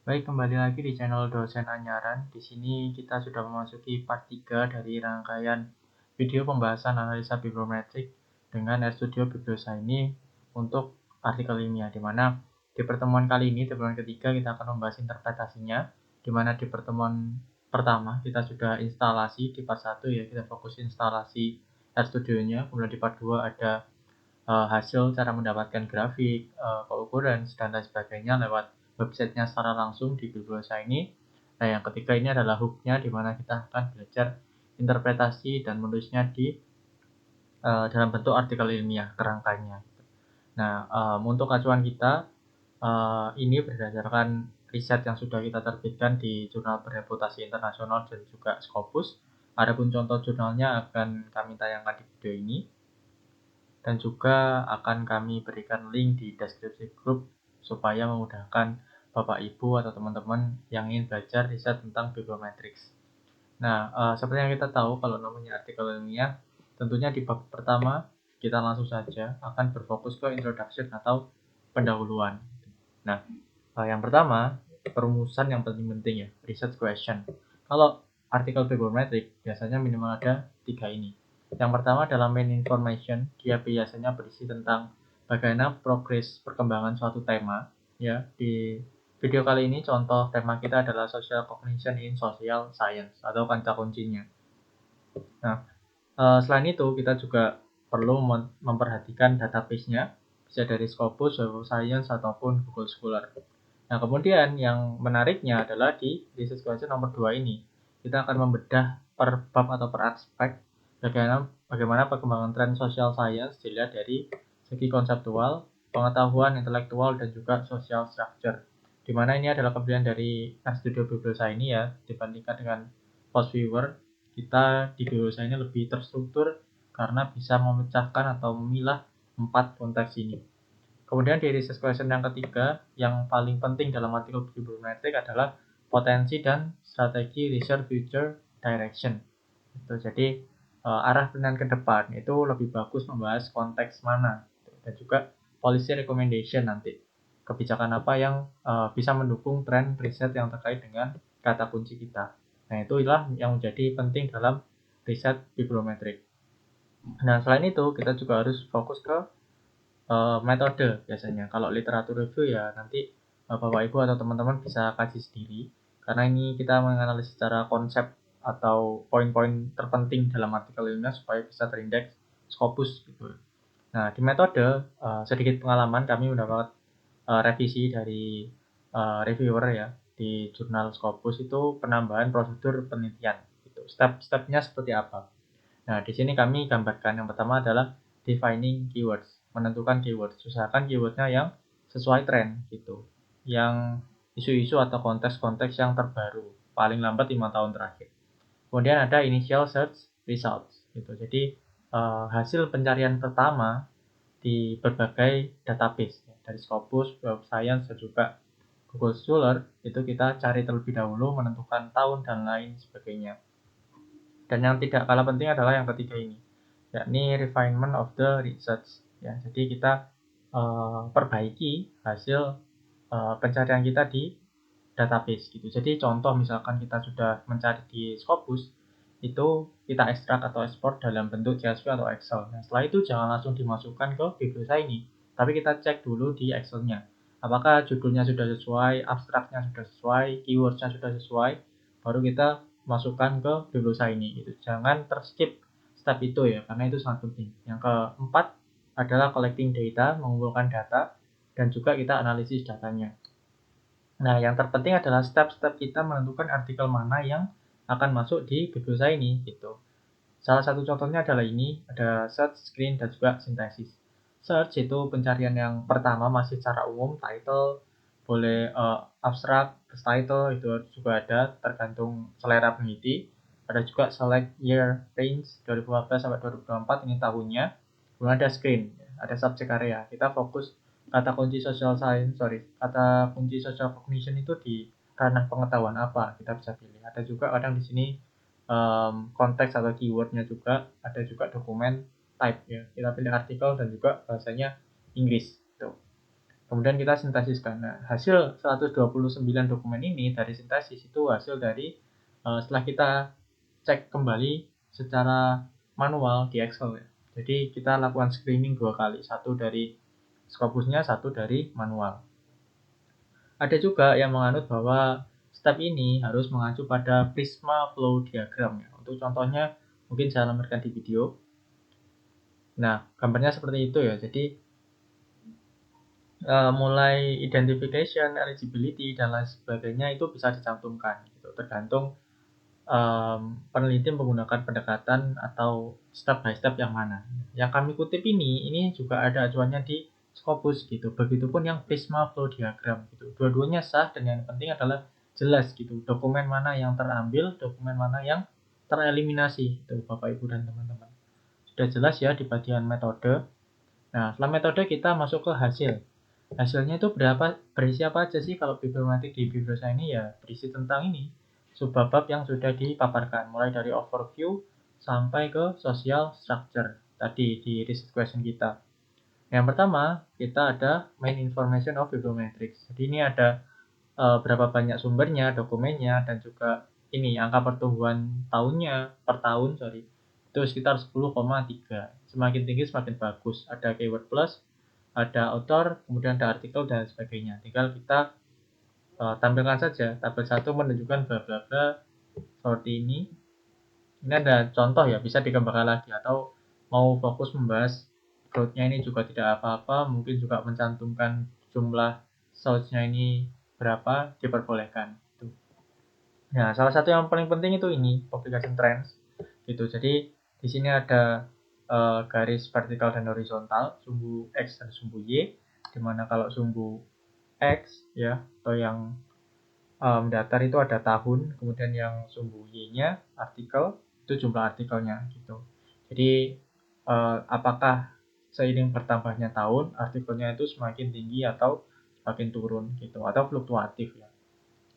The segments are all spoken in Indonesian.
Baik, kembali lagi di channel Dosen Anyaran. Di sini kita sudah memasuki part 3 dari rangkaian video pembahasan analisa bibliometrik dengan RStudio Bibliosa ini untuk artikel ilmiah, di mana di pertemuan kali ini, di pertemuan ketiga, kita akan membahas interpretasinya, di mana di pertemuan pertama kita sudah instalasi di part 1 ya, kita fokus instalasi RStudio-nya, kemudian di part 2 ada hasil cara mendapatkan grafik, keukuran, dan lain sebagainya lewat websitenya secara langsung di Bibliosa ini. Nah, yang ketiga ini adalah hook-nya, di mana kita akan belajar interpretasi dan menulisnya di dalam bentuk artikel ilmiah kerangkanya. Nah, untuk acuan kita ini berdasarkan riset yang sudah kita terbitkan di jurnal bereputasi internasional dan juga Scopus. Adapun contoh jurnalnya akan kami tayangkan di video ini, dan juga akan kami berikan link di deskripsi grup supaya memudahkan Bapak Ibu atau teman-teman yang ingin belajar riset tentang bibliometrics. Nah, seperti yang kita tahu kalau namanya artikel ilmiah, tentunya di bab pertama kita langsung saja akan berfokus ke introduction atau pendahuluan. Nah, yang pertama, perumusan yang penting-penting ya, research question. Kalau artikel bibliometrik biasanya minimal ada 3 ini. Yang pertama adalah main information, dia biasanya berisi tentang bagaimana progres perkembangan suatu tema. Ya, di video kali ini contoh tema kita adalah social cognition in social science atau kata kuncinya. Nah, selain itu kita juga perlu memperhatikan database-nya, bisa dari Scopus, Web of Science, ataupun Google Scholar. Nah, kemudian yang menariknya adalah di research question nomor 2 ini, kita akan membedah per bab atau per aspek bagaimana perkembangan tren social science dilihat dari segi konseptual, pengetahuan, intelektual, dan juga social structure. Di mana ini adalah kelebihan dari RStudio Bibliosa ini ya, dibandingkan dengan Post Viewer, kita di Bibliosa ini lebih terstruktur karena bisa memecahkan atau memilah 4 konteks ini. Kemudian di research question yang ketiga, yang paling penting dalam artikel bibliometrik adalah potensi dan strategi research future direction. Jadi arah penelitian ke depan itu lebih bagus membahas konteks mana, dan juga policy recommendation nanti. Kebijakan apa yang bisa mendukung tren riset yang terkait dengan kata kunci kita. Nah, itulah yang menjadi penting dalam riset bibliometrik. Nah, selain itu kita juga harus fokus ke metode biasanya. Kalau literatur review ya nanti Bapak Ibu atau teman-teman bisa kaji sendiri, karena ini kita menganalisis secara konsep atau poin-poin terpenting dalam artikel ilmiah supaya bisa terindeks Scopus gitu. Nah, di metode sedikit pengalaman kami mendapat revisi dari reviewer ya di jurnal Scopus itu penambahan prosedur penelitian gitu. Step-stepnya seperti apa? Nah, di sini kami gambarkan yang pertama adalah defining keywords, menentukan keywords. Usahakan keywordnya yang sesuai tren gitu, yang isu-isu atau konteks-konteks yang terbaru, paling lambat 5 tahun terakhir. Kemudian ada initial search results gitu. Jadi hasil pencarian pertama di berbagai database ya, dari Scopus, Web of Science, dan juga Google Scholar itu kita cari terlebih dahulu, menentukan tahun dan lain sebagainya. Dan yang tidak kalah penting adalah yang ketiga ini, yakni refinement of the research. Ya, jadi kita perbaiki hasil pencarian kita di database gitu. Jadi contoh misalkan kita sudah mencari di Scopus, itu kita ekstrak atau ekspor dalam bentuk CSV atau Excel. Nah, setelah itu jangan langsung dimasukkan ke Bibliosa ini, tapi kita cek dulu di Excel-nya. Apakah judulnya sudah sesuai, abstraknya sudah sesuai, keywords-nya sudah sesuai, baru kita masukkan ke Bibliosa ini gitu. Jangan terskip step itu ya, karena itu sangat penting. Yang keempat adalah collecting data, mengumpulkan data, dan juga kita analisis datanya. Nah, yang terpenting adalah step-step kita menentukan artikel mana yang akan masuk di Bibliosa ini gitu. Salah satu contohnya adalah ini, ada search, screen, dan juga sintesis. Search itu pencarian yang pertama masih secara umum, title, boleh abstrak, title itu juga ada, tergantung selera peneliti. Ada juga select year range 2014 sampai 2024, ini tahunnya. Kemudian ada screen, ada subject area. Kita fokus kata kunci social science, kata kunci social cognition itu di ranah pengetahuan apa, kita bisa pilih. Ada juga kadang di sini konteks atau keywordnya juga, ada juga dokumen type ya, kita pilih artikel dan juga bahasanya Inggris gitu. kemudian kita sintesiskan. Nah, hasil 129 dokumen ini dari sintesis itu hasil dari setelah kita cek kembali secara manual di Excel ya. Jadi kita lakukan screening 2 kali, satu dari Scopusnya, satu dari manual. Ada juga yang menganut bahwa step ini harus mengacu pada Prisma Flow Diagram ya. Untuk contohnya mungkin saya lampirkan di video. Nah, gambarnya seperti itu ya. Jadi mulai identification, eligibility, dan lain sebagainya itu bisa dicantumkan gitu. Tergantung peneliti menggunakan pendekatan atau step by step yang mana. Yang kami kutip ini juga ada acuannya di Scopus gitu. Begitupun yang Prisma Flow Diagram gitu. Dua-duanya sah dan yang penting adalah jelas gitu. Dokumen mana yang terambil, dokumen mana yang tereliminasi gitu Bapak Ibu dan teman-teman. Sudah jelas ya di bagian metode. Nah, setelah metode kita masuk ke hasil. Hasilnya itu berisi apa aja sih kalau bibliometrik di Bibliosa ini ya berisi tentang ini subbab yang sudah dipaparkan mulai dari overview sampai ke social structure tadi di research question kita. Yang pertama kita ada main information of bibliometrics. Jadi ini ada berapa banyak sumbernya, dokumennya, dan juga ini angka pertumbuhan tahunnya per tahun itu sekitar 10,3. Semakin tinggi semakin bagus. Ada keyword plus, ada author, kemudian ada artikel dan sebagainya. Tinggal kita tampilkan saja. Tabel 1 menunjukkan bla bla bla seperti ini. Ini ada contoh ya, bisa digambarkan lagi atau mau fokus membahas growth-nya ini juga tidak apa-apa, mungkin juga mencantumkan jumlah source-nya ini berapa diperbolehkan. Nah, salah satu yang paling penting itu ini publication trends gitu. Jadi di sini ada garis vertikal dan horizontal, sumbu X dan sumbu Y, dimana kalau sumbu X ya atau yang datar itu ada tahun, kemudian yang sumbu Y-nya artikel itu jumlah artikelnya gitu. Jadi apakah seiring bertambahnya tahun artikelnya itu semakin tinggi atau semakin turun gitu atau fluktuatif ya.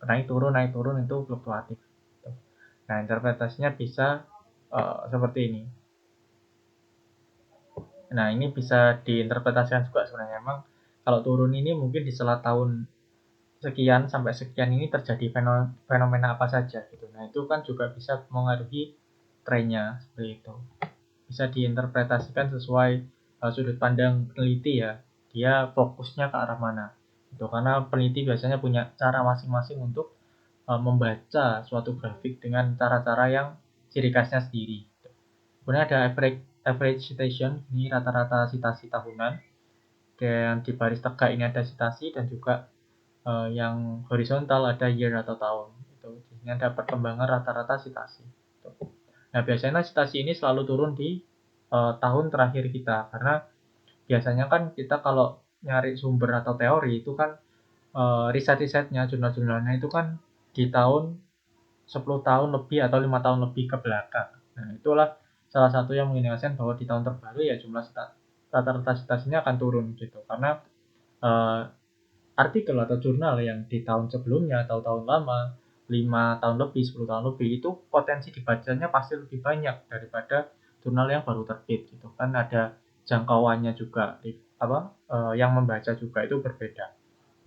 Naik turun itu fluktuatif. Nah, interpretasinya bisa seperti ini. Nah, ini bisa diinterpretasikan juga sebenarnya. Memang kalau turun ini mungkin di sela tahun sekian sampai sekian ini terjadi fenomena apa saja gitu. Nah, itu kan juga bisa mengaruhi trennya seperti itu. Bisa diinterpretasikan sesuai sudut pandang peneliti ya. Dia fokusnya ke arah mana. Gitu. Karena peneliti biasanya punya cara masing-masing untuk membaca suatu grafik dengan cara-cara yang ciri khasnya sendiri. Kemudian ada average citation, ini rata-rata citasi tahunan. Dan di baris tegak ini ada citasi dan juga yang horizontal ada year atau tahun. Ini ada perkembangan rata-rata citasi. Nah, biasanya citasi ini selalu turun di tahun terakhir kita karena biasanya kan kita kalau nyari sumber atau teori itu kan riset-risetnya, jurnal-jurnalnya itu kan di tahun 10 tahun lebih atau 5 tahun lebih ke belakang. Nah, itulah salah satu yang mengindikasikan bahwa di tahun terbaru ya jumlah rata-rata citasinya akan turun gitu. Karena artikel atau jurnal yang di tahun sebelumnya atau tahun lama 5 tahun lebih, 10 tahun lebih itu potensi dibacanya pasti lebih banyak daripada jurnal yang baru terbit gitu. Kan ada jangkauannya juga yang membaca juga itu berbeda.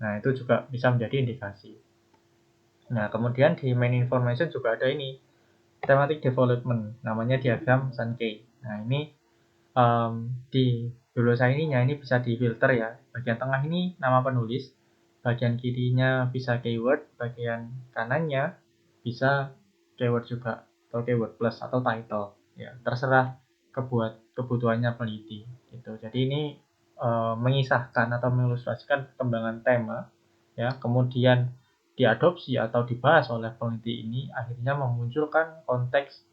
Nah, itu juga bisa menjadi indikasi. Nah, kemudian di main information juga ada ini, thematic development, namanya diagram Sankey. Nah, ini di Bibliosa ininya ini bisa difilter ya. Bagian tengah ini nama penulis, bagian kirinya bisa keyword, bagian kanannya bisa keyword juga, atau keyword plus, atau title. Ya, terserah kebutuhannya peneliti. Gitu. Jadi ini mengisahkan atau mengilustrasikan perkembangan tema, ya, kemudian diadopsi atau dibahas oleh peneliti ini akhirnya memunculkan konteks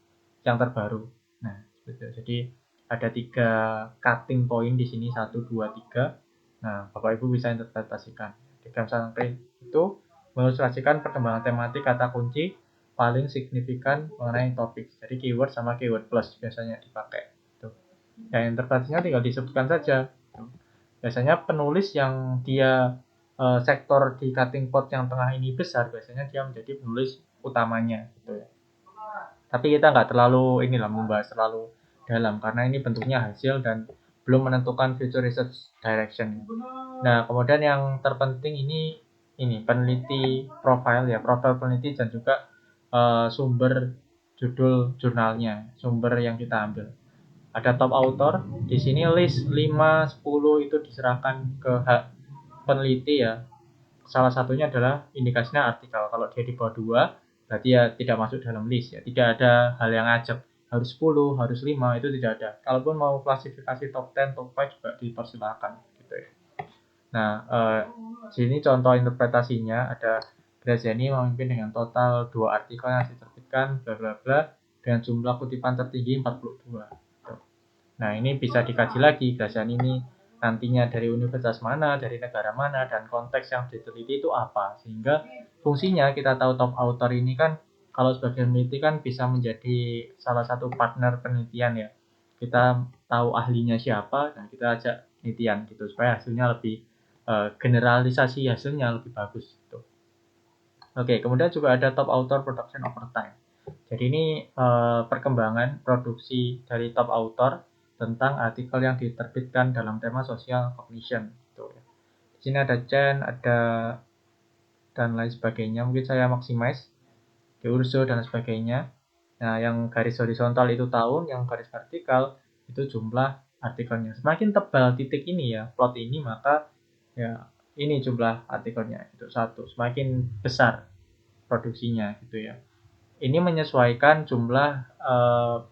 yang terbaru. Nah, jadi ada 3 cutting point di sini 1, 2, 3. Nah, Bapak Ibu bisa interpretasikan. Diagram Sankey itu mengilustrasikan perkembangan tematik kata kunci paling signifikan mengenai topik. Jadi keyword sama keyword plus biasanya dipakai. Tuh. Ya, interpretasinya tinggal disebutkan saja. Tuh. Biasanya penulis yang dia sektor di cutting pot yang tengah ini besar, biasanya dia menjadi penulis utamanya gitu ya. Tapi kita nggak terlalu membahas terlalu dalam karena ini bentuknya hasil dan belum menentukan future research direction. Nah, kemudian yang terpenting ini peneliti profil peneliti dan juga sumber judul jurnalnya, sumber yang kita ambil. Ada top author, di sini list 5 10 itu diserahkan ke hak peneliti ya. Salah satunya adalah indikasinya artikel. Kalau dia di bawah 2, berarti ya tidak masuk dalam list ya. Tidak ada hal yang ajak harus 10, harus 5, itu tidak ada. Kalaupun mau klasifikasi top 10, top 5 juga dipersilakan gitu ya. Nah, sini contoh interpretasinya ada Graziani memimpin dengan total 2 artikel yang diterbitkan bla bla bla dengan jumlah kutipan tertinggi 42. Nah, ini bisa dikaji lagi Graziani ini nantinya dari universitas mana, dari negara mana, dan konteks yang diteliti itu apa. Sehingga fungsinya kita tahu top author ini kan kalau sebagai peneliti kan bisa menjadi salah satu partner penelitian ya. Kita tahu ahlinya siapa dan kita ajak penelitian gitu supaya hasilnya lebih generalisasi hasilnya lebih bagus gitu. Oke, kemudian juga ada top author production over time. Jadi ini perkembangan produksi dari top author tentang artikel yang diterbitkan dalam tema social cognition. Gitu. Di sini ada Chen, ada dan lain sebagainya. Mungkin saya maximize di Urso dan sebagainya. Nah, yang garis horizontal itu tahun, yang garis vertikal itu jumlah artikelnya. Semakin tebal titik ini ya, plot ini, maka ya ini jumlah artikelnya itu 1. Semakin besar produksinya gitu ya. Ini menyesuaikan jumlah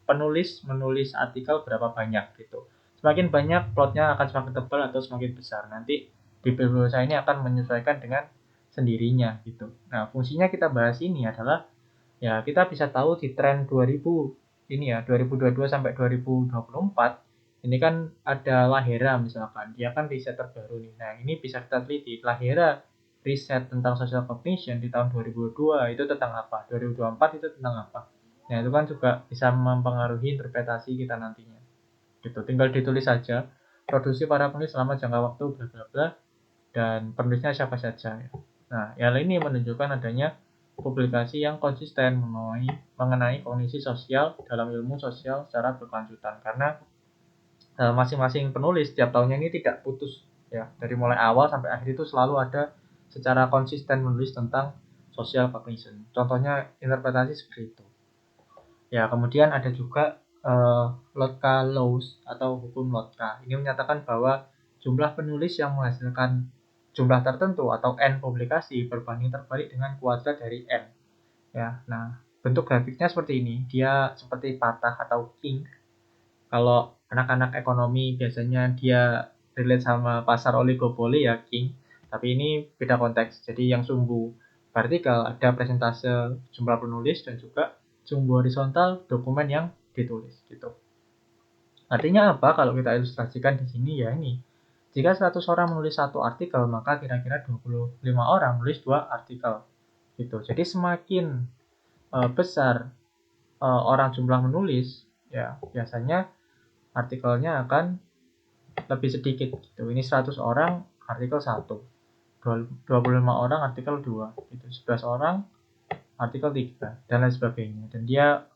penulis menulis artikel berapa banyak gitu. Semakin banyak plotnya akan semakin tebal atau semakin besar. Nanti di bibliosa ini akan menyesuaikan dengan sendirinya gitu. Nah, fungsinya kita bahas ini adalah ya kita bisa tahu di tren 2000 ini ya 2022 sampai 2024 ini kan ada Lahera misalkan. Dia kan riset terbaru nih. Nah, ini bisa kita teliti. Lahera riset tentang social cognition di tahun 2022 itu tentang apa? 2024 itu tentang apa? Nah, itu kan juga bisa mempengaruhi interpretasi kita nantinya. Gitu. Tinggal ditulis saja produksi para penulis selama jangka waktu bla bla bla dan penulisnya siapa saja. Nah, hal ini menunjukkan adanya publikasi yang konsisten mengenai kognisi sosial dalam ilmu sosial secara berkelanjutan karena masing-masing penulis setiap tahunnya ini tidak putus ya dari mulai awal sampai akhir itu selalu ada secara konsisten menulis tentang social cognition. Contohnya interpretasi seperti itu. Ya, kemudian ada juga Lotka Laws atau hukum Lotka. Ini menyatakan bahwa jumlah penulis yang menghasilkan jumlah tertentu atau n publikasi berbanding terbalik dengan kuadrat dari n. Ya, nah bentuk grafiknya seperti ini. Dia seperti patah atau king. Kalau anak-anak ekonomi biasanya dia relate sama pasar oligopoli ya king. Tapi ini beda konteks. Jadi yang sumbu vertikal ada presentase jumlah penulis dan juga sumbu horizontal dokumen yang ditulis gitu. Artinya apa kalau kita ilustrasikan di sini ya ini. Jika 100 orang menulis satu artikel, maka kira-kira 25 orang menulis 2 artikel. Gitu. Jadi semakin besar orang jumlah menulis, ya biasanya artikelnya akan lebih sedikit gitu. Ini 100 orang artikel 1. 25 orang artikel 2. Gitu. 11 orang artikel 3 dan lain sebagainya. Dan dia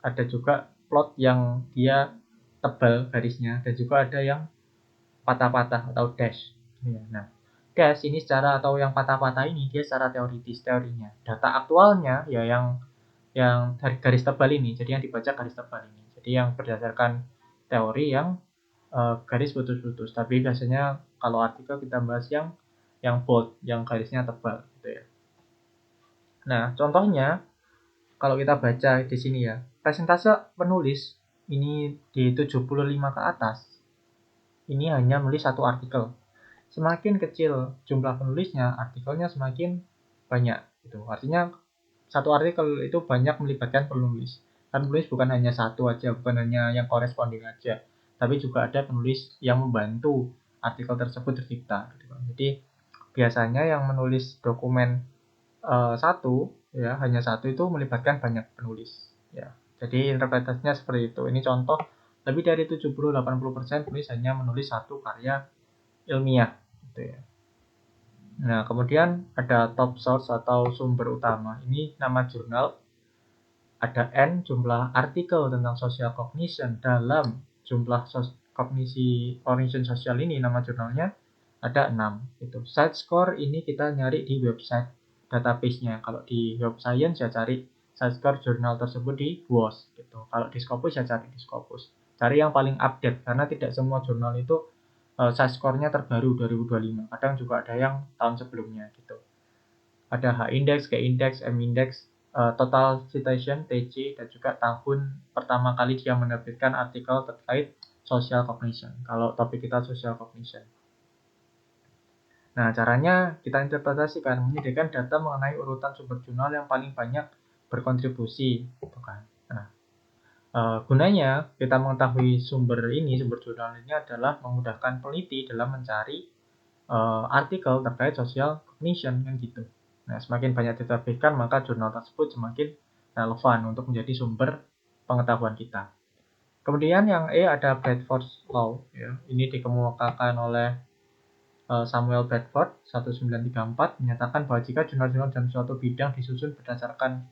ada juga plot yang dia tebal garisnya dan juga ada yang patah-patah atau dash. Nah, dash ini secara atau yang patah-patah ini dia secara teoritis teorinya. Data aktualnya ya yang garis tebal ini. Jadi yang dibaca garis tebal ini. Jadi yang berdasarkan teori yang garis putus-putus. Tapi biasanya kalau artikel kita bahas yang bold, yang garisnya tebal gitu ya. Nah, contohnya kalau kita baca di sini ya, persentase penulis ini di 75 ke atas. Ini hanya menulis satu artikel. Semakin kecil jumlah penulisnya, artikelnya semakin banyak gitu. Artinya satu artikel itu banyak melibatkan penulis. Kan penulis bukan hanya satu aja, bukan hanya yang corresponding aja, tapi juga ada penulis yang membantu artikel tersebut tercipta. Gitu. Jadi biasanya yang menulis dokumen satu ya hanya satu itu melibatkan banyak penulis ya. Jadi interpretasinya seperti itu. Ini contoh lebih dari 70-80% penulis hanya menulis satu karya ilmiah gitu ya. Nah, kemudian ada top source atau sumber utama. Ini nama jurnal. Ada N jumlah artikel tentang social cognition dalam jumlah cognition sosial ini, nama jurnalnya ada 6 itu. Site score ini kita nyari di website database-nya. Kalau di Web Science ya cari site score jurnal tersebut di WOS gitu. Kalau di Scopus ya cari di Scopus. Cari yang paling update karena tidak semua jurnal itu site score-nya terbaru 2025. Kadang juga ada yang tahun sebelumnya gitu. Ada H-index, G-index, M-index, total citation (TC) dan juga tahun pertama kali dia menerbitkan artikel terkait social cognition. Kalau topik kita social cognition. Nah, caranya kita interpretasikan menyediakan data mengenai urutan sumber jurnal yang paling banyak berkontribusi, gitu kan. Nah, gunanya kita mengetahui sumber jurnal ini adalah memudahkan peneliti dalam mencari artikel terkait social cognition kan gitu. Nah, semakin banyak diterbitkan maka jurnal tersebut semakin relevan untuk menjadi sumber pengetahuan kita. Kemudian yang E ada Bradford's Law, ya. Ini dikemukakan oleh Samuel Bradford 1934 menyatakan bahwa jika jurnal-jurnal dalam suatu bidang disusun berdasarkan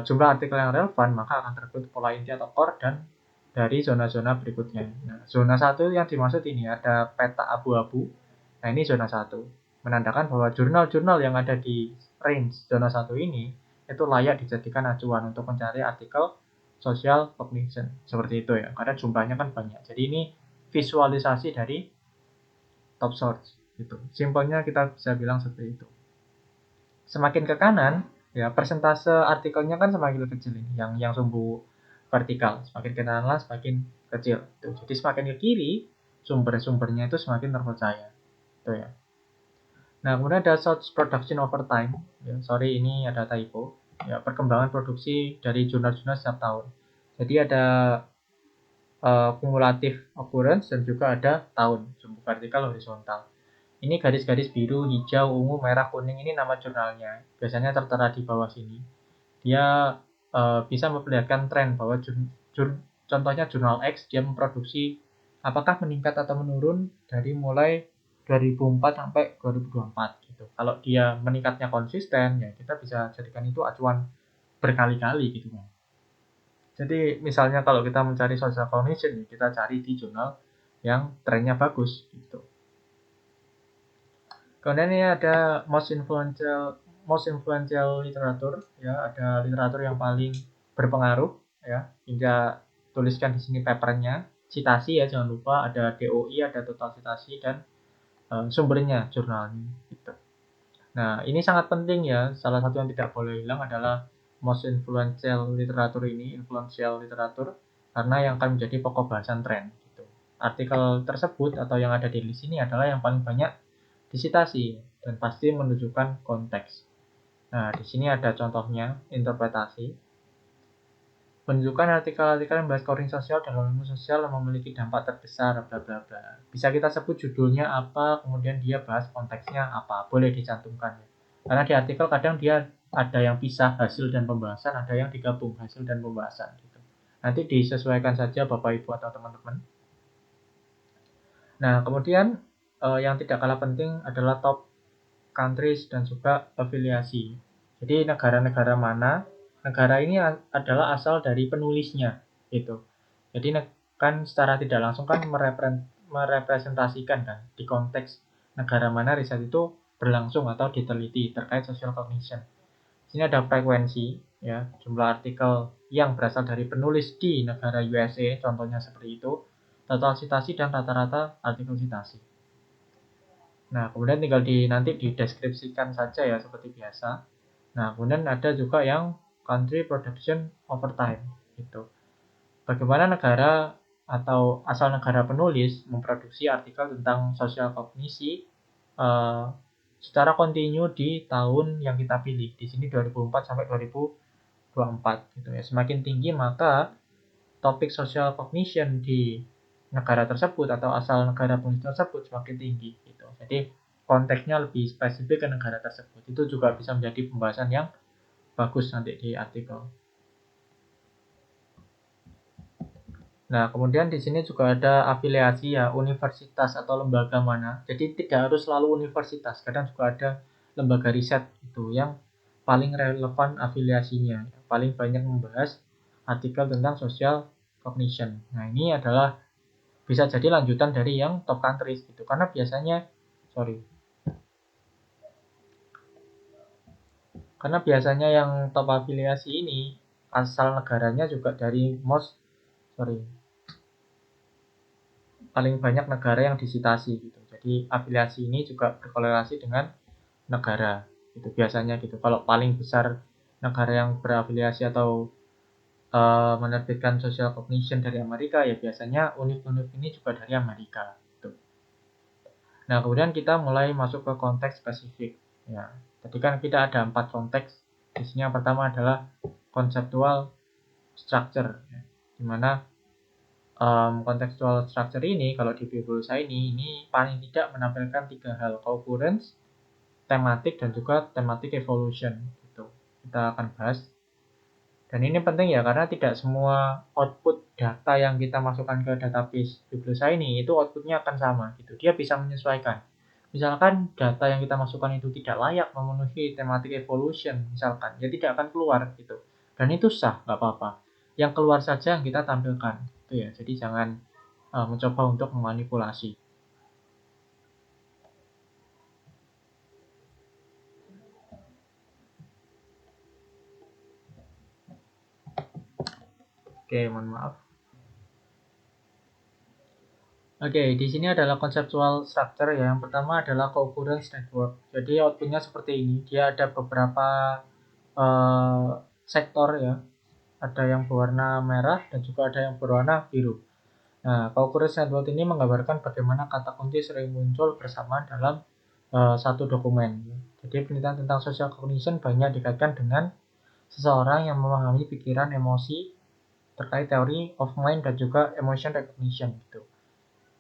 jumlah artikel yang relevan, maka akan terbentuk pola inti atau core dan dari zona-zona berikutnya. Nah, zona 1 yang dimaksud ini ada peta abu-abu. Nah, ini zona 1. Menandakan bahwa jurnal-jurnal yang ada di range zona 1 ini itu layak dijadikan acuan untuk mencari artikel social cognition. Seperti itu ya, karena jumlahnya kan banyak. Jadi ini visualisasi dari top source gitu. Simpelnya kita bisa bilang seperti itu. Semakin ke kanan, ya persentase artikelnya kan semakin kecil ini, yang sumbu vertikal. Semakin ke kanan semakin kecil. Tuh. Jadi semakin ke kiri, sumber-sumbernya itu semakin terpercaya. Tuh ya. Nah, kemudian ada source production over time. Ya, sorry ini ada typo. Ya, perkembangan produksi dari jurnal-jurnal setiap tahun. Jadi ada kumulatif occurrence dan juga ada tahun, sumbu vertikal horizontal. Ini garis-garis biru, hijau, ungu, merah, kuning ini nama jurnalnya. Biasanya tertera di bawah sini. Dia bisa memperlihatkan tren bahwa contohnya jurnal X dia memproduksi apakah meningkat atau menurun dari mulai 2004 sampai 2024 gitu. Kalau dia meningkatnya konsisten ya kita bisa jadikan itu acuan berkali-kali gitu kan. Jadi misalnya kalau kita mencari social cognition kita cari di jurnal yang trennya bagus gitu. Kemudian ini ada most influential literatur, ya ada literatur yang paling berpengaruh, ya. Hingga tuliskan di sini papernya, citasi ya jangan lupa ada DOI, ada total citasi dan sumbernya jurnalnya. Gitu. Nah ini sangat penting ya. Salah satu yang tidak boleh hilang adalah most influential literatur ini, influential literatur, karena yang akan menjadi pokok bahasan tren. Gitu. Artikel tersebut atau yang ada di list ini adalah yang paling banyak disitasi dan pasti menunjukkan konteks. Nah, di sini ada contohnya interpretasi. Menunjukkan artikel-artikel yang membahas scoring sosial dan ilmu sosial yang memiliki dampak terbesar, bla bla bla. Bisa kita sebut judulnya apa, kemudian dia bahas konteksnya apa, boleh dicantumkan. Karena di artikel kadang dia ada yang pisah hasil dan pembahasan, ada yang digabung hasil dan pembahasan. Gitu. Nanti disesuaikan saja Bapak Ibu atau teman-teman. Nah, kemudian yang tidak kalah penting adalah top countries dan juga afiliasi. Jadi negara-negara mana, negara ini adalah asal dari penulisnya gitu. Jadi kan secara tidak langsung kan merepresentasikan kan di konteks negara mana riset itu berlangsung atau diteliti terkait social cognition. Sini ada frekuensi ya, jumlah artikel yang berasal dari penulis di negara USA contohnya seperti itu, total citasi dan rata-rata artikel citasi. Nah, kemudian tinggal nanti dideskripsikan saja ya seperti biasa. Nah, kemudian ada juga yang country production over time gitu. Bagaimana negara atau asal negara penulis memproduksi artikel tentang sosial kognisi secara kontinu di tahun yang kita pilih. Di sini 2004 sampai 2024 gitu ya. Semakin tinggi maka topik social cognition di negara tersebut atau asal negara penulis tersebut semakin tinggi gitu. Jadi konteksnya lebih spesifik ke negara tersebut. Itu juga bisa menjadi pembahasan yang bagus nanti di artikel. Nah, kemudian di sini juga ada afiliasi ya, universitas atau lembaga mana. Jadi tidak harus selalu universitas, kadang juga ada lembaga riset itu yang paling relevan afiliasinya, paling banyak membahas artikel tentang social cognition. Nah, ini adalah bisa jadi lanjutan dari yang top countries gitu. Karena biasanya yang top afiliasi ini asal negaranya juga dari paling banyak negara yang disitasi gitu. Jadi afiliasi ini juga berkorelasi dengan negara itu biasanya gitu. Kalau paling besar negara yang berafiliasi atau menerbitkan social cognition dari Amerika, ya biasanya univ-univ ini juga dari Amerika gitu. Nah, kemudian kita mulai masuk ke konteks spesifik ya. Tadi kan kita ada 4 konteks. Di sini yang pertama adalah conceptual structure ya. Dimana contextual structure ini kalau di Biblioscience ini paling tidak menampilkan 3 hal: co-occurrence, tematik, dan juga thematic evolution gitu. Kita akan bahas. Dan ini penting ya, karena tidak semua output data yang kita masukkan ke database Biblioscience itu outputnya akan sama gitu. Dia bisa menyesuaikan. Misalkan data yang kita masukkan itu tidak layak memenuhi thematic evolution misalkan, ya tidak akan keluar gitu. Dan itu sah, nggak apa-apa. Yang keluar saja yang kita tampilkan gitu ya. Jadi jangan mencoba untuk memanipulasi. Oke, mohon maaf. Oke, di sini adalah conceptual structure ya. Yang pertama adalah co-occurrence network. Jadi outputnya seperti ini. Dia ada beberapa sektor ya. Ada yang berwarna merah dan juga ada yang berwarna biru. Nah, co-occurrence network ini menggambarkan bagaimana kata kunci sering muncul bersamaan dalam satu dokumen. Jadi penelitian tentang social cognition banyak dikaitkan dengan seseorang yang memahami pikiran, emosi terkait teori of mind dan juga emotion recognition gitu.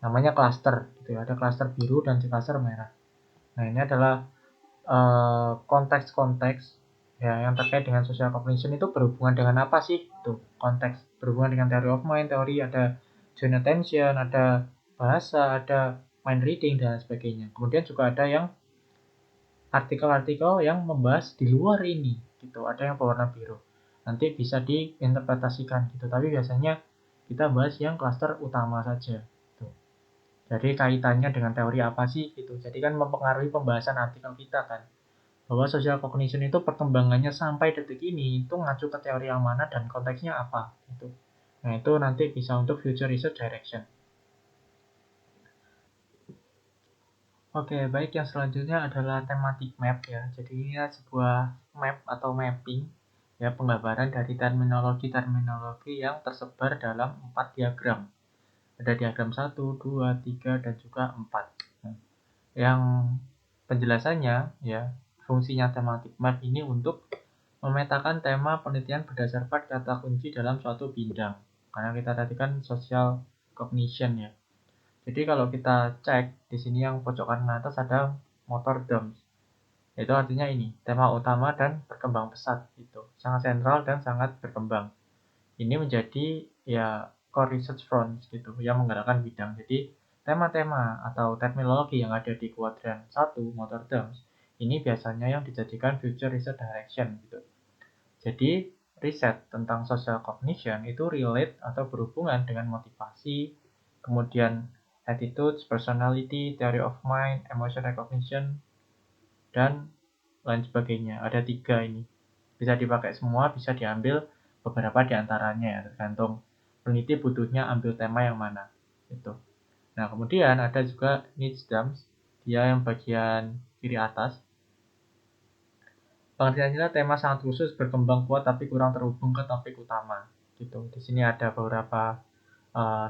Namanya cluster gitu ya. Ada cluster biru dan cluster merah. Nah, ini adalah konteks-konteks ya yang terkait dengan social cognition itu berhubungan dengan apa sih? Tuh, konteks berhubungan dengan theory of mind, teori ada joint attention, ada bahasa, ada mind reading dan sebagainya. Kemudian juga ada yang artikel-artikel yang membahas di luar ini gitu. Ada yang berwarna biru. Nanti bisa diinterpretasikan gitu. Tapi biasanya kita bahas yang cluster utama saja. Jadi kaitannya dengan teori apa sih gitu. Jadi kan mempengaruhi pembahasan artikel kita kan. Bahwa social cognition itu perkembangannya sampai detik ini itu ngacu ke teori yang mana dan konteksnya apa gitu. Nah, itu nanti bisa untuk future research direction. Oke, baik, yang selanjutnya adalah thematic map ya. Jadi ini sebuah map atau mapping ya, penggambaran dari terminologi-terminologi yang tersebar dalam 4 diagram. Ada diagram 1, 2, 3, dan juga 4. Nah, yang penjelasannya ya, fungsinya thematic map ini untuk memetakan tema penelitian berdasarkan kata kunci dalam suatu bidang. Karena kita tadi kan social cognition ya. Jadi kalau kita cek di sini yang pojok kanan atas ada motor DOMS. Itu artinya ini, tema utama dan berkembang pesat gitu. Sangat sentral dan sangat berkembang. Ini menjadi ya core research front gitu yang menggerakkan bidang. Jadi tema-tema atau terminologi yang ada di kuadran 1 motor terms ini biasanya yang dijadikan future research direction gitu. Jadi riset tentang social cognition itu relate atau berhubungan dengan motivasi, kemudian attitudes, personality, theory of mind, emotion recognition, dan lain sebagainya. Ada 3 ini. Bisa dipakai semua, bisa diambil beberapa di antaranya ya, tergantung peneliti butuhnya ambil tema yang mana. Gitu. Nah, kemudian ada juga niche terms, dia yang bagian kiri atas. Pengertiannya tema sangat khusus, berkembang kuat tapi kurang terhubung ke topik utama. Gitu. Di sini ada beberapa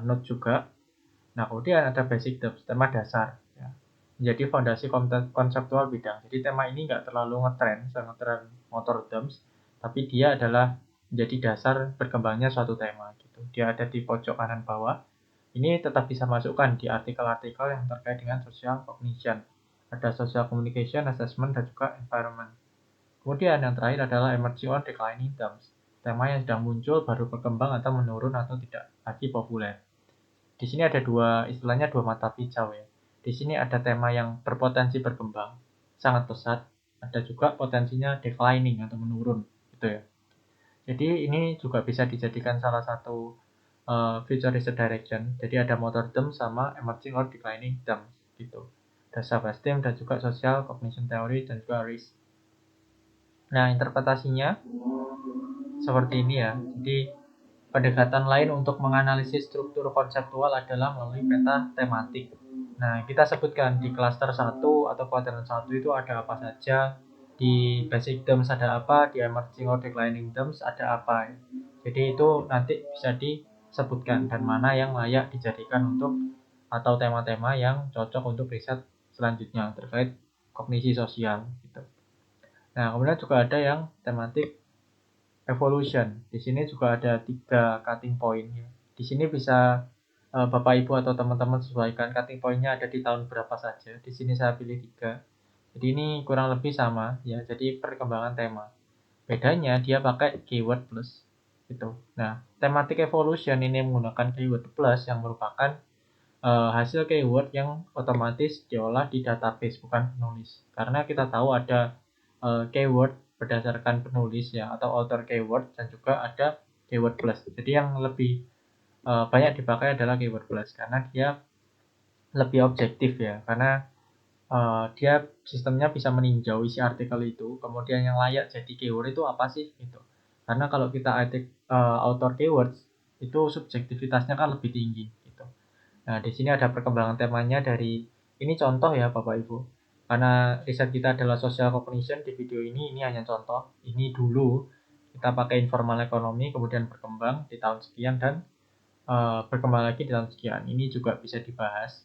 note juga. Nah, kemudian ada basic terms, tema dasar. Ya. Menjadi fondasi konseptual bidang. Jadi tema ini nggak terlalu ngetren, ngetren motor terms, tapi dia adalah menjadi dasar berkembangnya suatu tema. Gitu. Dia ada di pojok kanan bawah. Ini tetap bisa masukkan di artikel-artikel yang terkait dengan social cognition. Ada social communication, assessment, dan juga environment. Kemudian yang terakhir adalah emerging or declining terms. Tema yang sedang muncul, baru berkembang atau menurun atau tidak lagi populer. Di sini ada istilahnya dua mata pisau ya. Di sini ada tema yang berpotensi berkembang, sangat pesat. Ada juga potensinya declining atau menurun, gitu ya. Jadi ini juga bisa dijadikan salah satu futuristic direction. Jadi ada motor terms sama emerging or declining terms gitu. Ada self-esteem dan juga social cognition theory dan juga risk. Nah, interpretasinya seperti ini ya. Jadi pendekatan lain untuk menganalisis struktur konseptual adalah melalui peta tematik. Nah, kita sebutkan di klaster 1 atau kuadran 1 itu ada apa saja, di basic terms ada apa, di emerging or declining terms ada apa. Jadi itu nanti bisa disebutkan dan mana yang layak dijadikan untuk atau tema-tema yang cocok untuk riset selanjutnya terkait kognisi sosial gitu. Nah, kemudian juga ada yang tematik evolution. Di sini juga ada 3 cutting point. Di sini bisa Bapak Ibu atau teman-teman sesuaikan cutting point-nya ada di tahun berapa saja. Di sini saya pilih 3. Jadi ini kurang lebih sama ya. Jadi perkembangan tema. Bedanya dia pakai keyword plus gitu. Nah, thematic evolution ini menggunakan keyword plus yang merupakan hasil keyword yang otomatis diolah di database bukan penulis. Karena kita tahu ada keyword berdasarkan penulis ya atau author keyword dan juga ada keyword plus. Jadi yang lebih banyak dipakai adalah keyword plus karena dia lebih objektif ya. Karena dia sistemnya bisa meninjau isi artikel itu, kemudian yang layak jadi keyword itu apa sih gitu. Karena kalau kita author keywords itu subjektivitasnya kan lebih tinggi gitu. Nah, di sini ada perkembangan temanya dari ini contoh ya Bapak Ibu. Karena riset kita adalah social cognition di video ini hanya contoh. Ini dulu kita pakai informal ekonomi kemudian berkembang di tahun sekian dan berkembang lagi di tahun sekian. Ini juga bisa dibahas.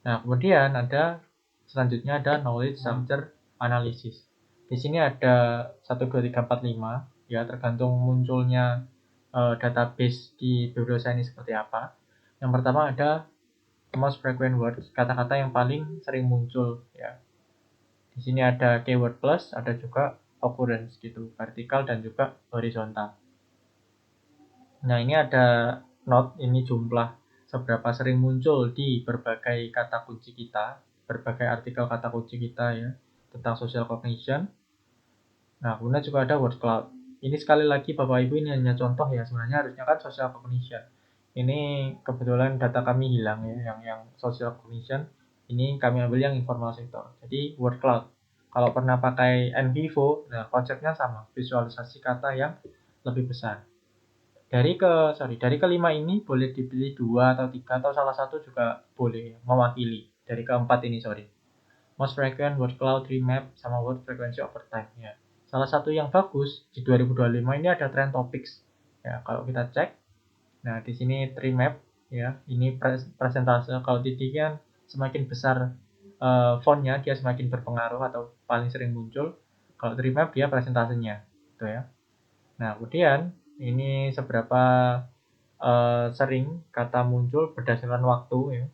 Nah, kemudian ada selanjutnya ada knowledge structure analysis. Di sini ada 1 2 3 4 5 ya tergantung munculnya database di bibliosa ini seperti apa. Yang pertama ada most frequent words, kata-kata yang paling sering muncul ya. Di sini ada keyword plus, ada juga occurrence gitu, vertikal dan juga horizontal. Nah, ini ada note, ini jumlah seberapa sering muncul di berbagai kata kunci kita, berbagai artikel kata kunci kita ya, tentang social cognition. Nah, kemudian juga ada word cloud. Ini sekali lagi Bapak Ibu ini hanya contoh ya, sebenarnya harusnya kan social cognition. Ini kebetulan data kami hilang ya, yang social cognition. Ini kami ambil yang informal sector. Jadi word cloud. Kalau pernah pakai NVivo, nah konsepnya sama, visualisasi kata yang lebih besar. Dari kelima ini boleh dipilih 2 atau 3 atau salah satu juga boleh mewakili. Dari keempat ini most frequent word cloud remap sama word frequency over time ya. Salah satu yang bagus di 2025 ini ada trend topics. Ya, kalau kita cek, nah di sini remap ya, ini presentase. Kalau titik kan semakin besar fontnya dia semakin berpengaruh atau paling sering muncul. Kalau remap dia presentasenya, gitu ya. Nah, kemudian ini seberapa sering kata muncul berdasarkan waktu ya.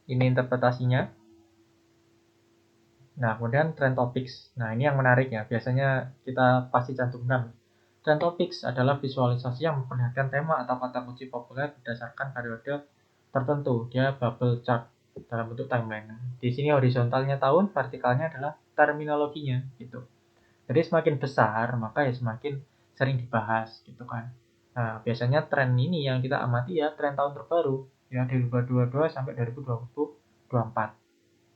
Ini interpretasinya. Nah, kemudian trend topics. Nah, ini yang menarik ya. Biasanya kita pasti cantumkan. Trend topics adalah visualisasi yang memperlihatkan tema atau kata kunci populer berdasarkan periode tertentu. Dia bubble chart dalam bentuk timeline. Di sini horizontalnya tahun, vertikalnya adalah terminologinya gitu. Jadi semakin besar, maka ya semakin sering dibahas gitu kan. Nah, biasanya tren ini yang kita amati ya tren tahun terbaru ya 2022 sampai 2024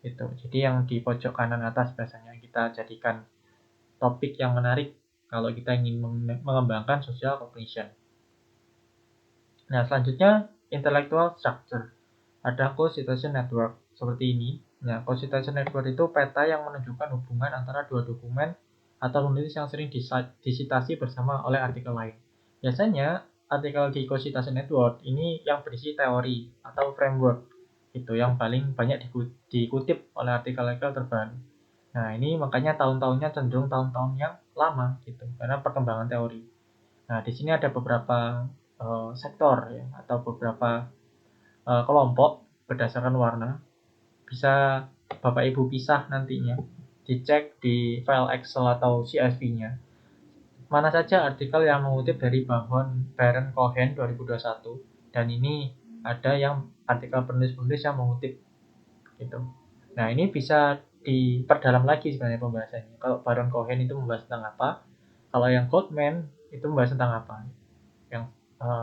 gitu. Jadi yang di pojok kanan atas biasanya kita jadikan topik yang menarik kalau kita ingin mengembangkan social cognition. Nah, selanjutnya intellectual structure. Ada co-citation network seperti ini. Nah, co-citation network itu peta yang menunjukkan hubungan antara dua dokumen atau penulis yang sering disitasi bersama oleh artikel lain. Biasanya artikel di co-citation network ini yang berisi teori atau framework itu yang paling banyak dikutip oleh artikel-artikel terbaru. Nah, ini makanya tahun-tahunnya cenderung tahun-tahun yang lama gitu karena perkembangan teori. Nah, di sini ada beberapa sektor ya atau beberapa kelompok berdasarkan warna. Bisa Bapak Ibu pisah nantinya, dicek di file Excel atau CSV-nya. Mana saja artikel yang mengutip dari Baron Cohen 2021 dan ini ada yang artikel penulis-penulis yang mengutip gitu. Nah, ini bisa diperdalam lagi sebenarnya pembahasannya. Kalau Baron Cohen itu membahas tentang apa, kalau yang Goldman itu membahas tentang apa. yang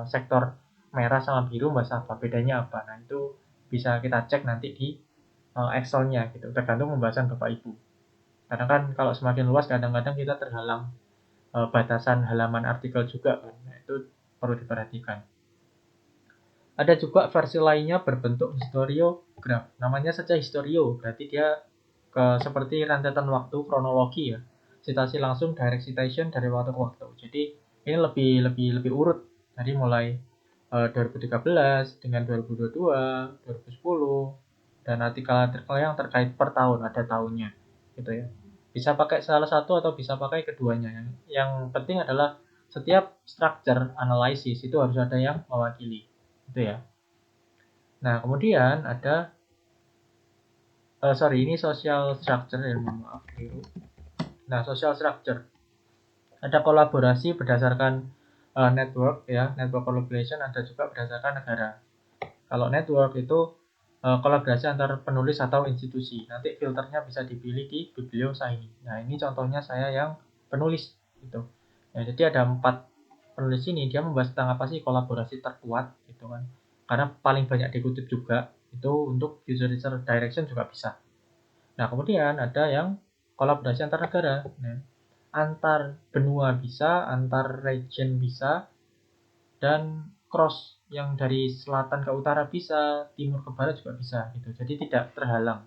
sektor merah sama biru bahasa apa, bedanya apa. Nah, itu bisa kita cek nanti di Excel-nya gitu, tergantung pembahasan Bapak Ibu. Karena kan kalau semakin luas kadang-kadang kita terhalang batasan halaman artikel juga kan. Nah, itu perlu diperhatikan. Ada juga versi lainnya berbentuk historiograf. Namanya saja historio, berarti dia seperti rentetan waktu kronologi ya. Citasi langsung, direct citation dari waktu ke waktu. Jadi ini lebih urut dari mulai 2013 dengan 2022, 2010 dan artikel-artikel yang terkait per tahun, ada tahunnya gitu ya. Bisa pakai salah satu atau bisa pakai keduanya. Yang penting adalah setiap structure analysis itu harus ada yang mewakili gitu ya. Nah, kemudian ada ini social structure ya, maaf keliru. Nah, social structure ada kolaborasi berdasarkan network ya, network collaboration, ada juga berdasarkan negara. Kalau network itu kolaborasi antar penulis atau institusi. Nanti filternya bisa dipilih di bibliosa ini. Nah, ini contohnya saya yang penulis gitu. Ya, jadi ada 4 penulis ini, dia membahas tentang apa sih kolaborasi terkuat gitu kan. Karena paling banyak dikutip juga itu untuk user research direction juga bisa. Nah, kemudian ada yang kolaborasi antar negara. Nah, antar benua bisa, antar region bisa, dan cross yang dari selatan ke utara bisa, timur ke barat juga bisa gitu. Jadi tidak terhalang.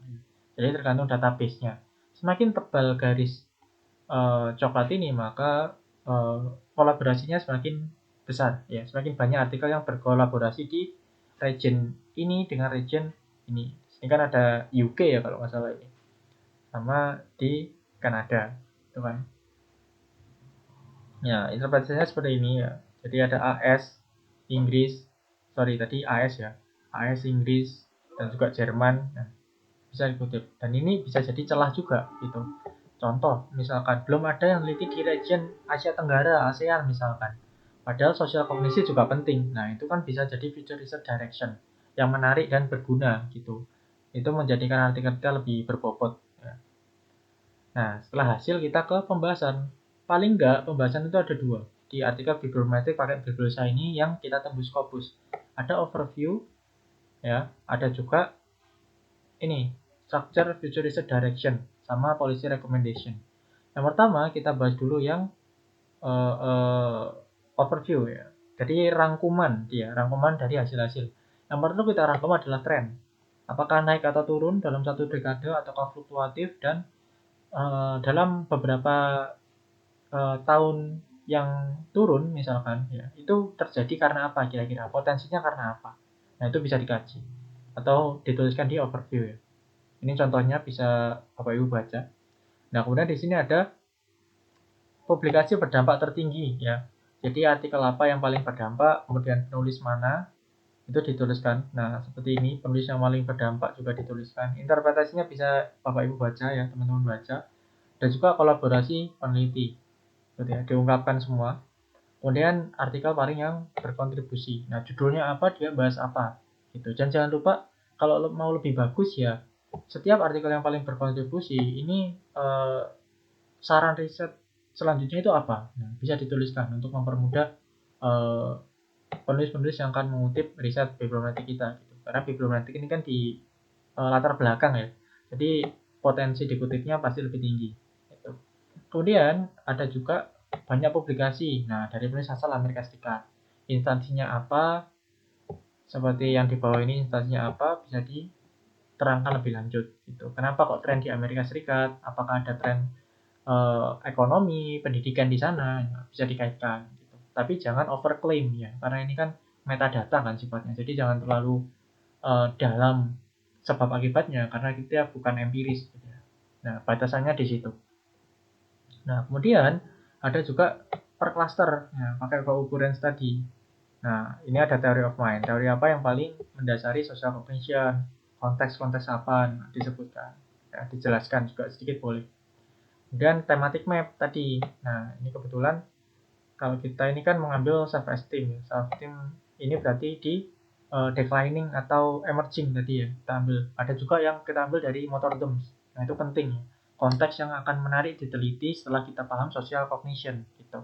Jadi tergantung database-nya. Semakin tebal garis coklat ini, maka kolaborasinya semakin besar ya. Semakin banyak artikel yang berkolaborasi di region ini dengan region ini. Ini kan ada UK ya kalau nggak salah ini. Sama di Kanada, itu kan. Ya, interpretasinya seperti ini ya. Jadi ada AS, Inggris, tadi AS ya. AS, Inggris, dan juga Jerman. Nah, bisa dikutip. Dan ini bisa jadi celah juga gitu. Contoh, misalkan belum ada yang teliti di region Asia Tenggara, ASEAN misalkan. Padahal sosial kognisi juga penting. Nah, itu kan bisa jadi future research direction yang menarik dan berguna gitu. Itu menjadikan artikel kita lebih berbobot. Ya. Nah, setelah hasil kita ke pembahasan. Paling enggak pembahasan itu ada 2. Di artikel bibliometrik pakai bibliosa ini yang kita tembus Scopus. Ada overview, ya, ada juga ini structure future research direction sama policy recommendation. Yang pertama kita bahas dulu yang overview ya. Jadi rangkuman dari hasil-hasil. Yang perlu kita rangkum adalah tren. Apakah naik atau turun dalam satu dekade ataukah fluktuatif dan dalam beberapa tahun yang turun misalkan ya, itu terjadi karena apa kira-kira? Potensinya karena apa? Nah, itu bisa dikaji atau dituliskan di overview ya. Ini contohnya bisa Bapak Ibu baca. Nah, kemudian di sini ada publikasi berdampak tertinggi ya. Jadi artikel apa yang paling berdampak, kemudian penulis mana itu dituliskan. Nah, seperti ini penulis yang paling berdampak juga dituliskan. Interpretasinya bisa Bapak Ibu baca ya, teman-teman baca. Dan juga kolaborasi peneliti. Gitu ya, diungkapkan semua. Kemudian artikel paling yang berkontribusi. Nah, judulnya apa, dia bahas apa. Gitu. Dan jangan lupa kalau mau lebih bagus ya, setiap artikel yang paling berkontribusi ini saran riset selanjutnya itu apa. Nah, bisa dituliskan untuk mempermudah eh, penulis-penulis yang akan mengutip riset bibliometrik kita. Gitu. Karena bibliometrik ini kan di latar belakang ya. Jadi potensi dikutipnya pasti lebih tinggi. Gitu. Kemudian ada juga banyak publikasi. Nah, dari penulis asal Amerika Serikat. Instansinya apa? Seperti yang di bawah ini instansinya apa? Bisa diterangkan lebih lanjut. Gitu. Kenapa kok tren di Amerika Serikat? Apakah ada tren ekonomi, pendidikan di sana? Ya, bisa dikaitkan. Gitu. Tapi jangan overclaim ya, karena ini kan metadata kan sifatnya. Jadi jangan terlalu dalam sebab akibatnya, karena kita bukan empiris. Gitu ya. Nah, batasannya di situ. Nah, kemudian ada juga per cluster, ya, pakai ukuran study. Nah, ini ada theory of mind. Teori apa yang paling mendasari social cognition, konteks-konteks apa disebutkan, ya, dijelaskan juga sedikit boleh. Kemudian thematic map tadi. Nah, ini kebetulan kalau kita ini kan mengambil self esteem. Self esteem ini berarti di declining atau emerging tadi ya kita ambil. Ada juga yang kita ambil dari motor terms. Nah, itu penting. Konteks yang akan menarik diteliti setelah kita paham social cognition gitu.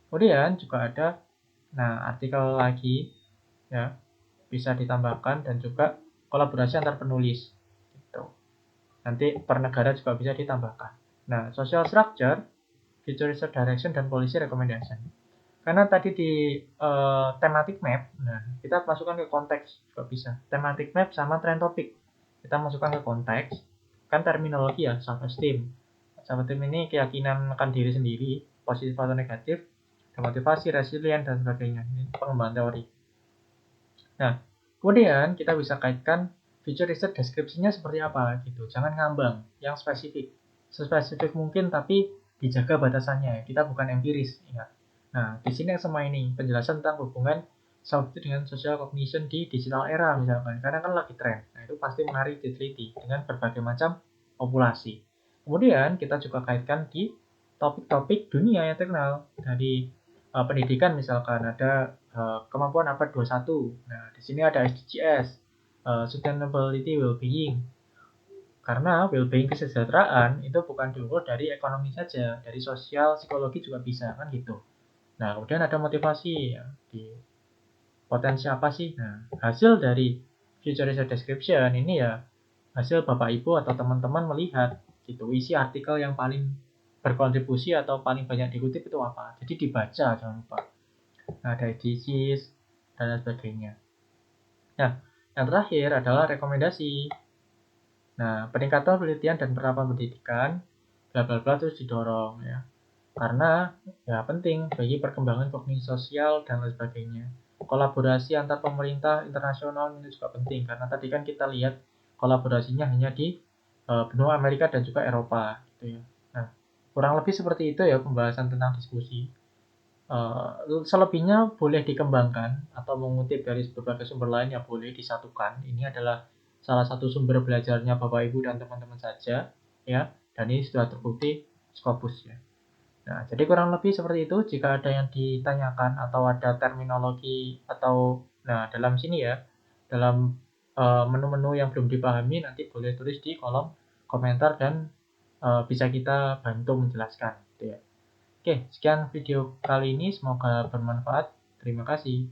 Kemudian juga ada Nah, artikel lagi ya bisa ditambahkan dan juga kolaborasi antar penulis gitu. Nanti per negara juga bisa ditambahkan. Nah, social structure, future research direction, dan policy recommendation. Karena tadi di thematic map, nah kita masukkan ke konteks juga bisa. Thematic map sama trend topik. Kita masukkan ke konteks, kan terminologi ya, self-esteem. Self-esteem ini keyakinan akan diri sendiri, positif atau negatif, motivasi, resilient, dan sebagainya. Ini pengembangan teori. Nah, kemudian kita bisa kaitkan future research deskripsinya seperti apa gitu. Jangan ngambang, yang spesifik. Sespesifik mungkin tapi dijaga batasannya. Kita bukan empiris, ingat. Nah, di sini yang sama ini penjelasan tentang hubungan soft dengan social cognition di digital era misalkan. Karena kan lagi tren. Nah, itu pasti menarik diteliti dengan berbagai macam populasi. Kemudian kita juga kaitkan di topik-topik dunia yang terkenal dari pendidikan misalkan ada kemampuan abad 21. Nah, di sini ada SDGs, Sustainability Well-being. Karena well-being kesejahteraan itu bukan diukur dari ekonomi saja, dari sosial, psikologi juga bisa kan gitu. Nah, kemudian ada motivasi ya, di potensi apa sih? Nah, hasil dari future research description ini ya hasil Bapak Ibu atau teman-teman melihat gitu isi artikel yang paling berkontribusi atau paling banyak dikutip itu apa. Jadi dibaca jangan lupa. Nah, ada SDGs dan lain sebagainya. Nah, yang terakhir adalah rekomendasi. Nah, peningkatan penelitian dan penerapan pendidikan, bla bla bla terus didorong ya. Karena ya penting bagi perkembangan kognisi sosial dan lain sebagainya. Kolaborasi antar pemerintah internasional ini juga penting karena tadi kan kita lihat kolaborasinya hanya di benua Amerika dan juga Eropa gitu ya. Nah, kurang lebih seperti itu ya pembahasan tentang diskusi. Selebihnya boleh dikembangkan atau mengutip dari berbagai sumber lain ya boleh disatukan. Ini adalah salah satu sumber belajarnya Bapak Ibu dan teman-teman saja ya. Dan ini sudah terbukti Scopus ya. Nah, jadi kurang lebih seperti itu. Jika ada yang ditanyakan atau ada terminologi atau nah dalam sini ya, dalam menu-menu yang belum dipahami nanti boleh tulis di kolom komentar dan bisa kita bantu menjelaskan gitu ya. Oke, sekian video kali ini. Semoga bermanfaat. Terima kasih.